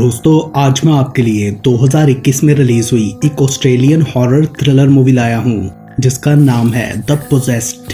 दोस्तों आज मैं आपके लिए 2021 में रिलीज हुई एक ऑस्ट्रेलियन हॉरर थ्रिलर मूवी लाया हूँ जिसका नाम है द पोजेस्ड।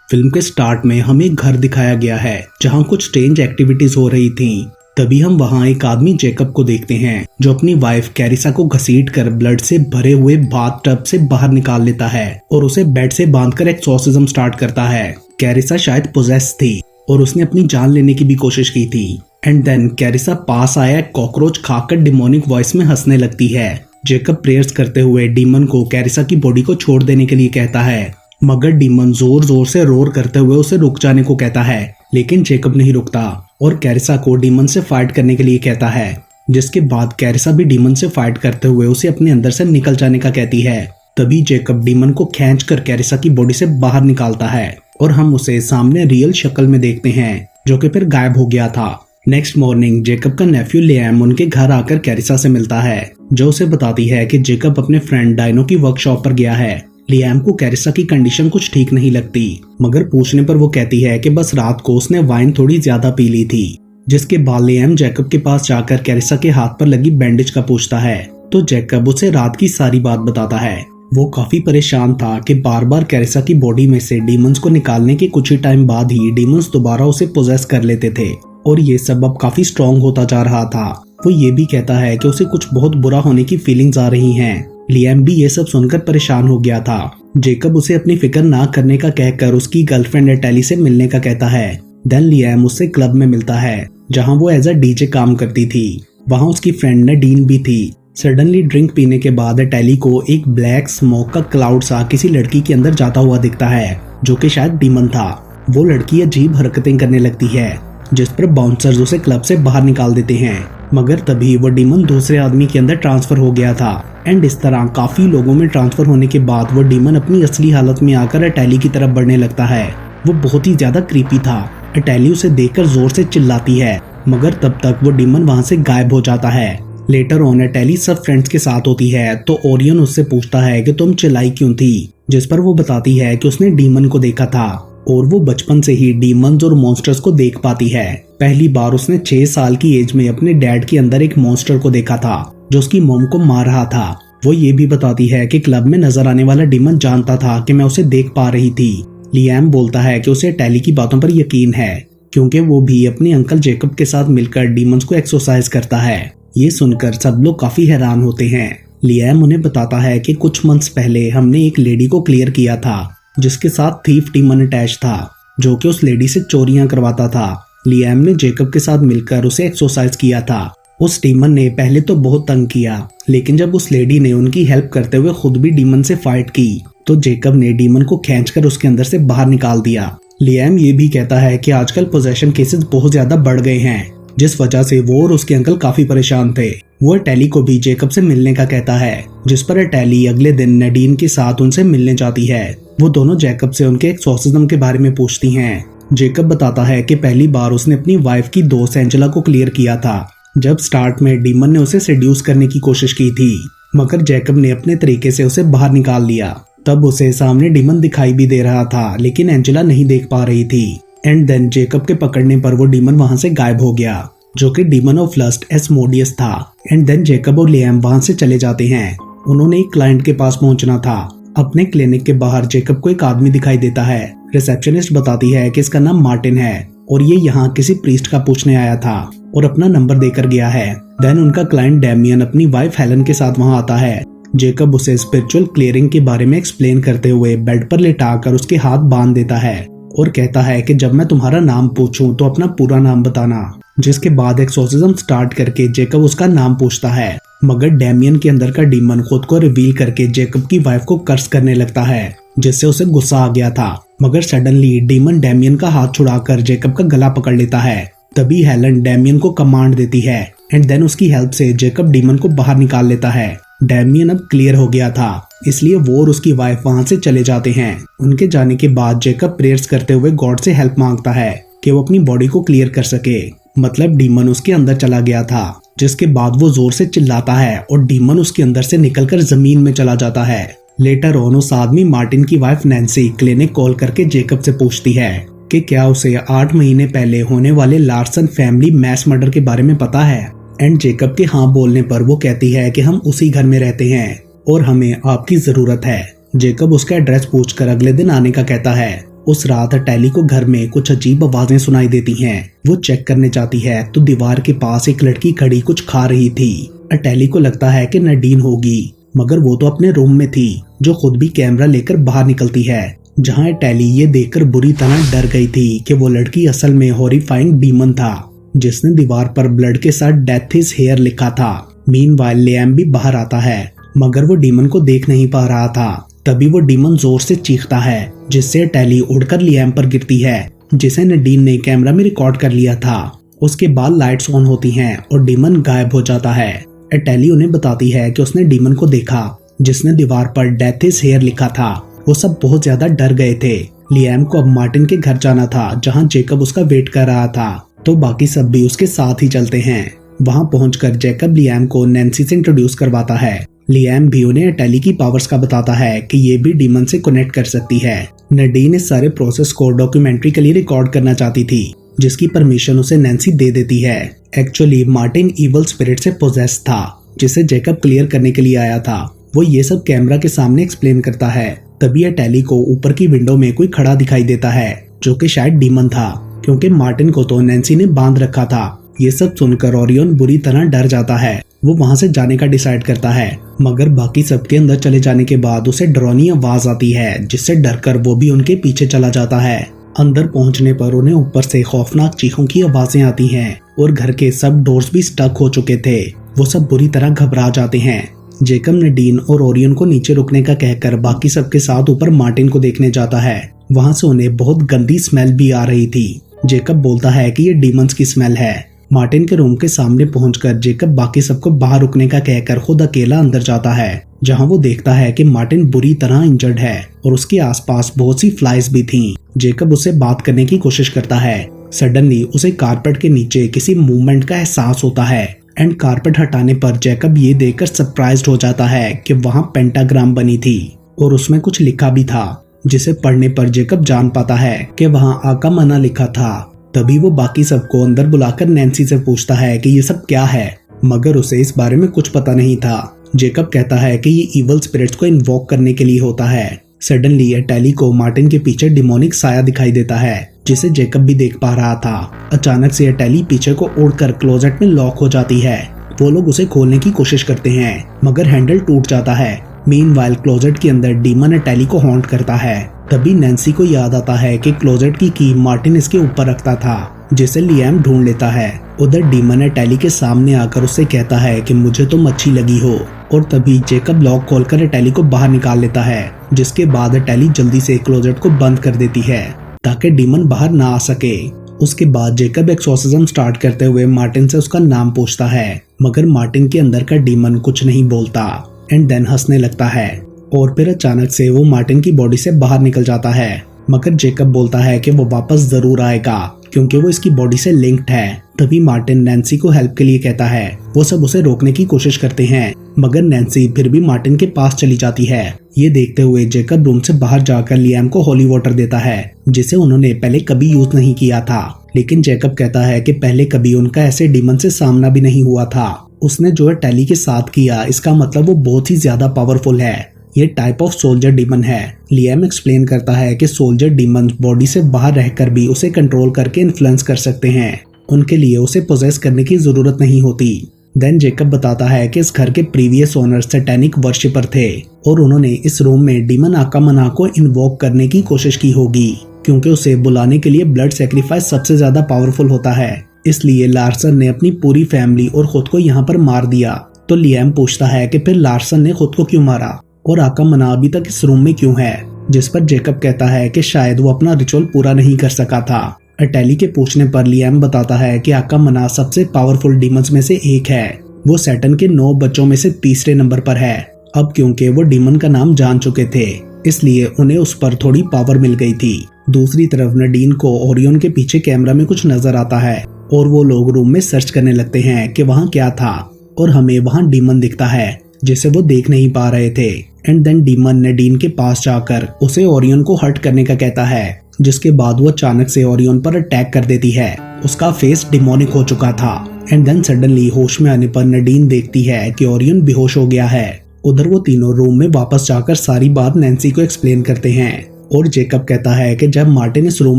फिल्म के स्टार्ट में हमें एक घर दिखाया गया है जहाँ कुछ स्ट्रेंज एक्टिविटीज हो रही थी। तभी हम वहाँ एक आदमी जेकब को देखते हैं जो अपनी वाइफ कैरिसा को घसीट कर ब्लड से भरे हुए बाथ टब से बाहर निकाल लेता है और उसे बेड से बांधकर एक्सॉर्सिज्म स्टार्ट करता है। कैरिसा शायद पोजेस थी और उसने अपनी जान लेने की भी कोशिश की थी। एंड देन कैरिसा पास आया कॉकरोच खाकर डिमोनिक वॉइस में हंसने लगती है। जेकब प्रेयर्स करते हुए डीमन को कैरिसा की बॉडी को छोड़ देने के लिए कहता है, मगर डीमन जोर जोर से रोर करते हुए उसे रुक जाने को कहता है, लेकिन जेकब नहीं रुकता और कैरिसा को डीमन से फाइट करने के लिए कहता है। जिसके बाद कैरिसा भी डीमन से फाइट करते हुए उसे अपने अंदर से निकल जाने का कहती है। तभी जेकब डीमन को खींच कर कैरिसा की बॉडी से बाहर निकालता है और हम उसे सामने रियल शक्ल में देखते हैं जो कि फिर गायब हो गया था। नेक्स्ट मॉर्निंग जेकब का नेफ्यू लियाम उनके घर आकर कैरिसा से मिलता है जो उसे बताती है कि जेकब अपने फ्रेंड डायनो की वर्कशॉप पर गया है। लियाम को कैरिसा की कंडीशन कुछ ठीक नहीं लगती, मगर पूछने पर वो कहती है कि बस रात को उसने वाइन थोड़ी ज्यादा पी ली थी। जिसके बाद लियाम जेकब के पास जाकर कैरिसा के हाथ पर लगी बैंडेज का पूछता है तो जेकब उसे रात की सारी बात बताता है। वो काफी परेशान था कि बार बार कैरिसा की बॉडी में से डीमंस को निकालने के कुछ ही टाइम बाद ही डीमंस दोबारा उसे पोजेस कर लेते थे और ये सब अब काफी स्ट्रॉन्ग होता जा रहा था। वो ये भी कहता है कि उसे कुछ बहुत बुरा होने की फीलिंग्स आ रही हैं। लियाम भी ये सब सुनकर परेशान हो गया था। जेकब उसे अपनी फिक्र ना करने का कहकर उसकी गर्लफ्रेंड एटेली से मिलने का कहता है। देन लियाम उससे क्लब में मिलता है जहाँ वो एज अ डीजे काम करती थी। वहाँ उसकी फ्रेंड नडीन भी थी। सडनली ड्रिंक पीने के बाद एटेली को एक ब्लैक स्मोक का क्लाउड सा किसी लड़की के अंदर जाता हुआ दिखता है जो कि शायद डीमन था। वो लड़की अजीब हरकतें करने लगती है जिस पर बाउंसर्स उसे क्लब से बाहर निकाल देते हैं, मगर तभी वो डीमन दूसरे आदमी के अंदर ट्रांसफर हो गया था। एंड इस तरह काफी लोगों में ट्रांसफर होने के बाद वो डीमन अपनी असली हालत में आकर एटेली की तरफ बढ़ने लगता है। वो बहुत ही ज्यादा क्रीपी था। एटेली उसे देखकर जोर से चिल्लाती है, मगर तब तक वो डीमन वहाँ से गायब हो जाता है। लेटर ऑन एटेली सब फ्रेंड्स के साथ होती है तो ओरियन उससे पूछता है कि तुम चिल्लाई क्यों थी, जिस पर वो बताती है कि उसने डीमन को देखा था और वो बचपन से ही डीमंस और मॉन्स्टर्स को देख पाती है। पहली बार उसने 6 साल की एज में अपने डैड के अंदर एक मॉन्स्टर को देखा था जो उसकी मॉम को मार रहा था। वो ये भी बताती है कि क्लब में नजर आने वाला डीमन जानता था कि मैं उसे देख पा रही थी। लियाम बोलता है कि उसे एटेली की बातों पर यकीन है क्योंकि वो भी अपने अंकल जेकब के साथ मिलकर डीमंस को एक्सरसाइज करता है। ये सुनकर सब लोग काफी हैरान होते हैं। लियाम उन्हें बताता है कि कुछ मंथ्स पहले हमने एक लेडी को क्लियर किया था जिसके साथ थीफ डीमन अटैच था जो कि उस लेडी से चोरियां करवाता था। लियाम ने जेकब के साथ मिलकर उसे एक्सरसाइज किया था। उस डीमन ने पहले तो बहुत तंग किया, लेकिन जब उस लेडी ने उनकी हेल्प करते हुए खुद भी डीमन से फाइट की तो जेकब ने डीमन को खींचकर उसके अंदर से बाहर निकाल दिया। लियाम ये भी कहता है कि आजकल पोजेशन केसेस बहुत ज्यादा बढ़ गए हैं जिस वजह से वो और उसके अंकल काफी परेशान थे। वो एटेली को भी जेकब से मिलने का कहता है, जिस पर एटेली अगले दिन नडीन के साथ उनसे मिलने जाती है। वो दोनों जेकब से उनके एक्सॉर्सिज्म के बारे में पूछती हैं। जेकब बताता है कि पहली बार उसने अपनी वाइफ की दोस्त एंजेला को क्लियर किया था जब स्टार्ट में डीमन ने उसे सेड्यूस करने की कोशिश की थी, मगर जेकब ने अपने तरीके से उसे बाहर निकाल लिया। तब उसे सामने डीमन दिखाई भी दे रहा था लेकिन एंजेला नहीं देख पा रही थी। एंड देन जेकब के पकड़ने पर वो डीमन वहां से गायब हो गया जो कि डीमन ऑफ लस्ट एस्मोडियस था। एंड देन जेकब और लियाम वहां से चले जाते हैं। उन्होंने एक क्लाइंट के पास पहुंचना था। अपने क्लिनिक के बाहर जेकब को एक आदमी दिखाई देता है। रिसेप्शनिस्ट बताती है कि इसका नाम मार्टिन है और ये यहाँ किसी प्रीस्ट का पूछने आया था और अपना नंबर देकर गया है। देन उनका क्लाइंट डैमियन अपनी वाइफ हेलन के साथ वहाँ आता है। जेकब उसे स्पिरिचुअल क्लियरिंग के बारे में एक्सप्लेन करते हुए बेड पर लेटाकर उसके हाथ बांध देता है और कहता है कि जब मैं तुम्हारा नाम पूछूं तो अपना पूरा नाम बताना। जिसके बाद एक्सॉर्सिज्म स्टार्ट करके जेकब उसका नाम पूछता है, मगर डैमियन के अंदर का डीमन खुद को रिवील करके जेकब की वाइफ को कर्स करने लगता है जिससे उसे गुस्सा आ गया था। मगर सडनली डीमन डैमियन का हाथ छुड़ाकर जेकब का गला पकड़ लेता है। तभी हेलन डैमियन को कमांड देती है एंड देन उसकी हेल्प से जेकब डीमन को बाहर निकाल लेता है। डैमियन अब क्लियर हो गया था इसलिए वो और उसकी वाइफ वहां से चले जाते हैं। उनके जाने के बाद जेकब प्रेयर्स करते हुए गॉड से हेल्प मांगता है कि वो अपनी बॉडी को क्लियर कर सके। मतलब डीमन उसके अंदर चला गया था। जिसके बाद वो जोर से चिल्लाता है और डीमन उसके अंदर से निकलकर जमीन में चला जाता है। लेटर ऑन उस आदमी मार्टिन की वाइफ नैन्सी क्लिनिक कॉल करके जेकब से पूछती है कि क्या उसे 8 महीने पहले होने वाले लार्सन फैमिली मैस मर्डर के बारे में पता है। एंड जेकब के हाँ बोलने पर वो कहती है कि हम उसी घर में रहते हैं और हमें आपकी जरूरत है। जेकब उसका एड्रेस पूछकर अगले दिन आने का कहता है। उस रात टैली को घर में कुछ अजीब आवाजें सुनाई देती हैं। वो चेक करने जाती है तो दीवार के पास एक लड़की खड़ी कुछ खा रही थी। टैली को लगता है कि नडीन होगी, मगर वो तो अपने रूम में थी, जो खुद भी कैमरा लेकर बाहर निकलती है, जहां टैली ये देखकर बुरी तरह डर गई थी कि वो लड़की असल में हॉरिफाइंग डीमन था, जिसने दीवार पर ब्लड के साथ डेथ इज हेयर लिखा था। मीनवाइल लियाम भी बाहर आता है, मगर वो डीमन को देख नहीं पा रहा था। तभी वो डीमन जोर से चीखता है, जिससे टैली उड़कर लियाम पर गिरती है, जिसे नडीन ने कैमरा में रिकॉर्ड कर लिया था। उसके बाद लाइट्स ऑन होती हैं और डीमन गायब हो जाता है। टैली उन्हें बताती है कि उसने डीमन को देखा, जिसने दीवार पर डेथ इज हेयर लिखा था। वो सब बहुत ज्यादा डर गए थे। लियाम को अब मार्टिन के घर जाना था, जहां जेकब उसका वेट कर रहा था, तो बाकी सब भी उसके साथ ही चलते हैं। वहां पहुंचकर जेकब लियाम को नैन्सी से इंट्रोड्यूस करवाता है। लियाम भी उन्हें टैली की पावर्स का बताता है कि ये भी डीमन से कनेक्ट कर सकती है। नडीन इस सारे प्रोसेस को डॉक्यूमेंट्री के लिए रिकॉर्ड करना चाहती थी, जिसकी परमिशन उसे नैन्सी दे देती है। एक्चुअली मार्टिन इवल स्पिरिट से पोजेस था, जिसे जेकब क्लियर करने के लिए आया था। वो ये सब कैमरा के सामने एक्सप्लेन करता है। तभी टैली को ऊपर की विंडो में कोई खड़ा दिखाई देता है, जो कि शायद डीमन था, क्योंकि मार्टिन को तो नैन्सी ने बांध रखा था। ये सब सुनकर ओरियन बुरी तरह डर जाता है। वो वहां से जाने का डिसाइड करता है, मगर बाकी सबके अंदर चले जाने के बाद उसे डरावनी आवाज आती है, जिससे डरकर वो भी उनके पीछे चला जाता है। अंदर पहुंचने पर उन्हें ऊपर से खौफनाक चीखों की आवाजें आती हैं और घर के सब डोर्स भी स्टक हो चुके थे। वो सब बुरी तरह घबरा जाते हैं। जेकब नडीन और ओरियन को नीचे रुकने का कहकर बाकी सबके साथ ऊपर मार्टिन को देखने जाता है। वहां से उन्हें बहुत गंदी स्मेल भी आ रही थी। जेकब बोलता है कि ये डीमंस की स्मेल है। मार्टिन के रूम के सामने पहुंचकर जेकब बाकी सबको बाहर रुकने का कहकर खुद अकेला अंदर जाता है, जहां वो देखता है कि मार्टिन बुरी तरह इंजर्ड है और उसके आसपास बहुत सी फ्लाइज भी थीं। जेकब उससे बात करने की कोशिश करता है। सडनली उसे कारपेट के नीचे किसी मूवमेंट का एहसास होता है एंड कारपेट हटाने पर जेकब ये देखकर सरप्राइज्ड हो जाता है कि वहां पेंटाग्राम बनी थी और उसमें कुछ लिखा भी था, जिसे पढ़ने पर जेकब जान पाता है कि वहां आका मना लिखा था। तभी वो बाकी सबको अंदर बुलाकर नैन्सी से पूछता है कि ये सब क्या है, मगर उसे इस बारे में कुछ पता नहीं था। जेकब कहता है कि ये इवल स्पिरिट्स को इन्वोक करने के लिए होता है। सडनली टैली को मार्टिन के पीछे डिमोनिक साया दिखाई देता है, जिसे जेकब भी देख पा रहा था। अचानक से टैली पीछे को उड़कर क्लोजेट में लॉक हो जाती है। वो लोग उसे खोलने की कोशिश करते हैं, मगर हैंडल टूट जाता है। मीनवाइल क्लोजेट के अंदर डीमन टैली को हॉन्ट करता है। तभी नैन्सी को याद आता है कि क्लोजेट की मार्टिन इसके ऊपर रखता था, जिसे लियाम ढूंढ लेता है। उधर डीमन टैली के सामने आकर उससे कहता है कि मुझे तो मच्छी लगी हो, और तभी जेकब लॉक खोलकर टैली को बाहर निकाल लेता है, जिसके बाद टैली जल्दी से क्लोजेट को बंद कर देती है ताकि डीमन बाहर ना आ सके। उसके बाद जेकब एक्सोर्सिज्म स्टार्ट करते हुए मार्टिन से उसका नाम पूछता है, मगर मार्टिन के अंदर का डीमन कुछ नहीं बोलता एंड देन हंसने लगता है और फिर अचानक से वो मार्टिन की बॉडी से बाहर निकल जाता है। मगर जेकब बोलता है कि वो वापस जरूर आएगा क्योंकि वो इसकी बॉडी से लिंक्ड है। तभी मार्टिन नैन्सी को हेल्प के लिए कहता है। वो सब उसे रोकने की कोशिश करते हैं, मगर नैन्सी फिर भी मार्टिन के पास चली जाती है। ये देखते हुए जेकब रूम से बाहर जाकर लियाम को होली वाटर देता है, जिसे उन्होंने पहले कभी यूज नहीं किया था। लेकिन जेकब कहता है कि पहले कभी उनका ऐसे डीमन से सामना भी नहीं हुआ था। उसने जो टैली के साथ किया, इसका मतलब वो बहुत ही ज्यादा पावरफुल है। ये टाइप ऑफ सोल्जर डीमन है। लियाम एक्सप्लेन करता है कि सोल्जर डीमन बॉडी से बाहर रहकर भी उसे कंट्रोल करके इन्फ्लुएंस कर सकते हैं। उनके लिए उसे पोजेस करने की जरूरत नहीं होती। देन जेकब बताता है कि इस घर के प्रीवियस ओनर सैटेनिक वर्शिपर थे और उन्होंने इस रूम में डीमन आकामना को इन्वोक करने की कोशिश की होगी, क्योंकि उसे बुलाने के लिए ब्लड सेक्रीफाइस सबसे ज्यादा पावरफुल होता है। इसलिए लार्सन ने अपनी पूरी फैमिली और खुद को यहाँ पर मार दिया। तो लियाम पूछता है कि फिर लार्सन ने खुद को क्यों मारा और आकामना अभी तक इस रूम में क्यों है, जिस पर जेकब कहता है कि शायद वो अपना रिचुअल पूरा नहीं कर सका था। टैली के पूछने पर लियाम बताता है कि आकामना सबसे पावरफुल डीमंस में से एक है। वो सैटर्न के 9 बच्चों में से तीसरे नंबर पर है। अब क्योंकि वो डीमन का नाम जान चुके थे, इसलिए उन्हें उस पर थोड़ी पावर मिल गई थी। दूसरी तरफ नडीन को ओरियन के पीछे कैमरा में कुछ नजर आता है और वो लोग रूम में सर्च करने लगते हैं कि वहाँ क्या था, और हमें वहाँ डीमन दिखता है जिसे वो देख नहीं पा रहे थे। एंड देन डीमन नडीन के पास जाकर उसे ओरियन को हर्ट करने का कहता है, जिसके बाद वो अचानक से ओरियन पर अटैक कर देती है। उसका फेस डिमोनिक हो चुका था। एंड देन सडनली होश में आने पर नडीन देखती है कि ओरियन बेहोश हो गया है। उधर वो तीनों रूम में वापस जाकर सारी बात नैन्सी को एक्सप्लेन करते हैं और जेकब कहता है कि जब मार्टिन इस रूम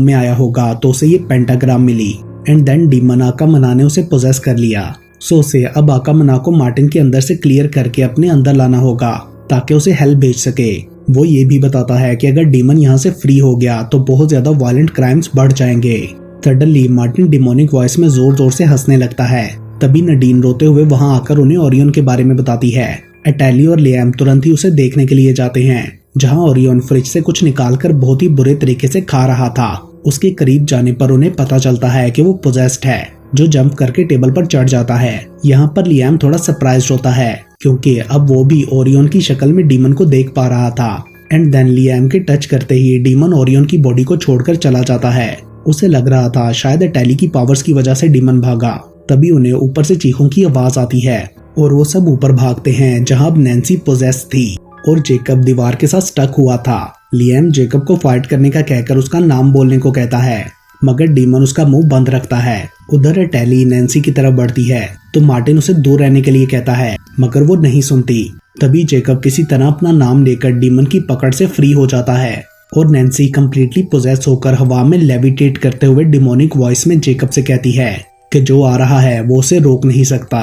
में आया होगा तो उसे ये पेंटाग्राम मिली। एंड देन डीमन आकामना ने उसे पोजेस कर लिया। सो उसे अब आकामना को मार्टिन के अंदर से क्लियर करके अपने अंदर लाना होगा ताकि उसे हेल्प भेज सके। वो ये भी बताता है कि अगर डीमन यहाँ से फ्री हो गया तो बहुत ज्यादा वायलेंट क्राइम्स बढ़ जाएंगे। सडनली मार्टिन डिमोनिक वॉइस में जोर जोर से हंसने लगता है। तभी नडीन रोते हुए वहां आकर उन्हें ओरियन के बारे में बताती है। एटैली और लियाम तुरंत ही उसे देखने के लिए जाते हैं, जहां ओरियन फ्रिज से कुछ निकालकर बहुत ही बुरे तरीके से खा रहा था। उसके करीब जाने पर उन्हें पता चलता है कि वो पोजेस्ड है, जो जंप करके टेबल पर चढ़ जाता है। यहाँ पर लियाम थोड़ा सरप्राइज होता है क्योंकि अब वो भी ओरियन की शक्ल में डीमन को देख पा रहा था। एंड देन लियाम के टच करते ही डीमन ओरियन की बॉडी को छोड़कर चला जाता है। उसे लग रहा था शायद एटैली की पावर्स की वजह से डीमन भागा। तभी उन्हें ऊपर से चीखों की आवाज आती है और वो सब ऊपर भागते हैं, जहां अब नैन्सी पोजेस थी और जेकब दीवार के साथ स्टक हुआ था। लियाम जेकब को फाइट करने का कहकर उसका नाम बोलने को कहता है, मगर डीमन उसका मुंह बंद रखता है। उधर एटैली नैन्सी की तरफ बढ़ती है तो मार्टिन उसे दूर रहने के लिए कहता है, मगर वो नहीं सुनती। तभी जेकब किसी तरह अपना नाम लेकर डीमन की पकड़ से फ्री हो जाता है और नैन्सी कंप्लीटली पोजेस होकर हवा में लेविटेट करते हुए डिमोनिक वॉइस में जेकब से कहती है कि जो आ रहा है वो उसे रोक नहीं सकता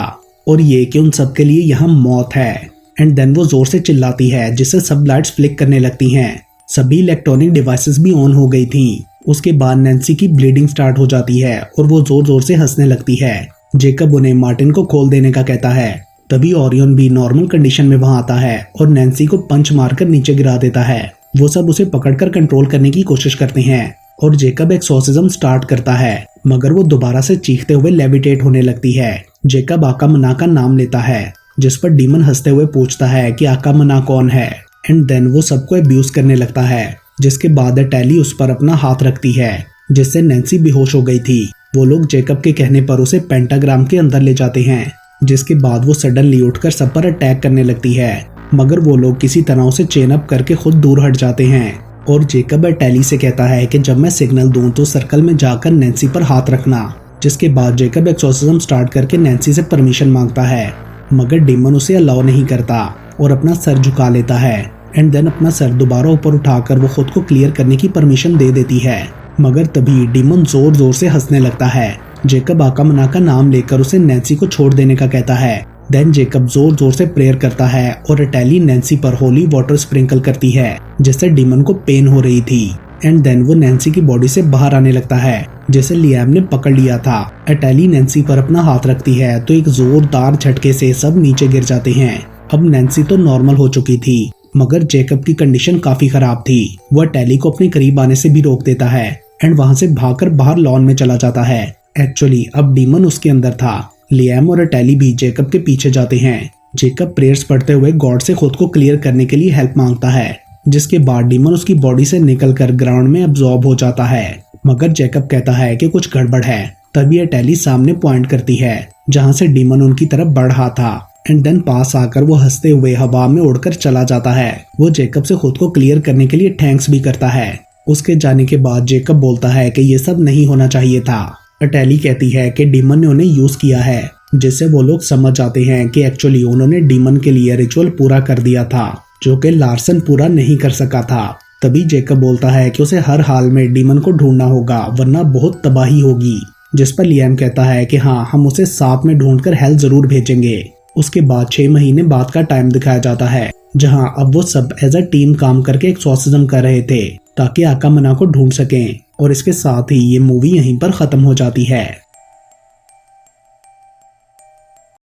और ये कि उन सबके लिए यहाँ मौत है। एंड देन वो जोर से चिल्लाती है, जिससे सब लाइट्स फ्लिक करने लगती हैं। सभी इलेक्ट्रॉनिक डिवाइसेस भी ऑन हो गई थीं। उसके बाद नैन्सी की ब्लीडिंग स्टार्ट हो जाती है और वो जोर जोर से हंसने लगती है। जेकब उन्हें मार्टिन को खोल देने का कहता है। तभी ओरियन भी नॉर्मल कंडीशन में वहां आता है और नैन्सी को पंच मारकर नीचे गिरा देता है। वो सब उसे पकड़कर कंट्रोल करने की कोशिश करते हैं और जेकब एक्सोर्सिज्म स्टार्ट करता है, मगर वो दोबारा से चीखते हुए लेविटेट होने लगती है। जेकब आकामना का नाम लेता है, जिस पर डीमन हंसते हुए पूछता है कि आकामना कौन है। एंड देन वो सबको अब्यूज करने लगता है, जिसके बाद एटैली उस पर अपना हाथ रखती है, जिससे नैन्सी बेहोश हो गई थी। वो लोग जेकब के कहने पर उसे पेंटाग्राम के अंदर ले जाते हैं, जिसके बाद वो सडनली उठकर सब पर अटैक करने लगती है, मगर वो लोग किसी तरह उसे चेन अप करके खुद दूर हट जाते हैं। और जेकब एटैली से कहता है कि जब मैं सिग्नल दूं तो सर्कल में जाकर नैन्सी पर हाथ रखना। जिसके बाद जेकब एक्सोर्सिज्म स्टार्ट करके नैन्सी से परमिशन मांगता है, मगर डीमन उसे अलाउ नहीं करता और अपना सर झुका लेता है। एंड देन अपना सर दोबारा ऊपर उठाकर वो खुद को क्लियर करने की परमिशन दे देती है, मगर तभी डीमन जोर जोर से हंसने लगता है। जेकब आकामना का नाम लेकर उसे नैन्सी को छोड़ देने का कहता है। देन जेकब जोर जोर से प्रेयर करता है और एटैली नैन्सी पर होली वाटर स्प्रिंकल करती है, जिससे डीमन को पेन हो रही थी। एंड देन वो नैन्सी की बॉडी से बाहर आने लगता है, जैसे लियाम ने पकड़ लिया था। एटैली नैन्सी पर अपना हाथ रखती है तो एक जोरदार झटके से सब नीचे गिर जाते हैं। अब नैन्सी तो नॉर्मल हो चुकी थी, मगर जेकब की कंडीशन काफी खराब थी। वो एटैली को अपने करीब आने से भी रोक देता है एंड वहां से भागकर बाहर लॉन में चला जाता है। एक्चुअली अब डीमन उसके अंदर था। लियाम और एटैली भी जेकब के पीछे जाते हैं। जेकब प्रेयर्स पढ़ते हुए गॉड से खुद को क्लियर करने के लिए हेल्प मांगता है, जिसके बाद डीमन उसकी बॉडी से निकलकर ग्राउंड में अब्सॉर्ब हो जाता है, मगर जेकब कहता है कि कुछ गड़बड़ है। तभी एटैली सामने पॉइंट करती है, जहां से डीमन उनकी तरफ बढ़ रहा था। एंड देन पास आकर वो हंसते हुए हवा में उड़कर चला जाता है। वो जेकब से खुद को क्लियर करने के लिए थैंक्स भी करता है। उसके जाने के बाद जेकब बोलता है कि ये सब नहीं होना चाहिए था। एटैली कहती है कि डीमन ने उन्हें यूज किया है, जिससे वो लोग समझ जाते हैं कि एक्चुअली उन्होंने डीमन के लिए रिचुअल पूरा कर दिया था, जो कि लार्सन पूरा नहीं कर सका था। तभी जेकब बोलता है कि उसे हर हाल में डीमन को ढूंढना होगा, वरना बहुत तबाही होगी। जिस पर लियाम कहता है कि हाँ, हम उसे साथ में ढूंढकर हेल्प जरूर भेजेंगे। उसके बाद 6 महीने बाद का टाइम दिखाया जाता है, जहां अब वो सब एज अ टीम काम करके एक्सोर्सिज्म कर रहे थे ताकि आकामना को ढूंढ सकें। और इसके साथ ही ये मूवी यहीं पर खत्म हो जाती है।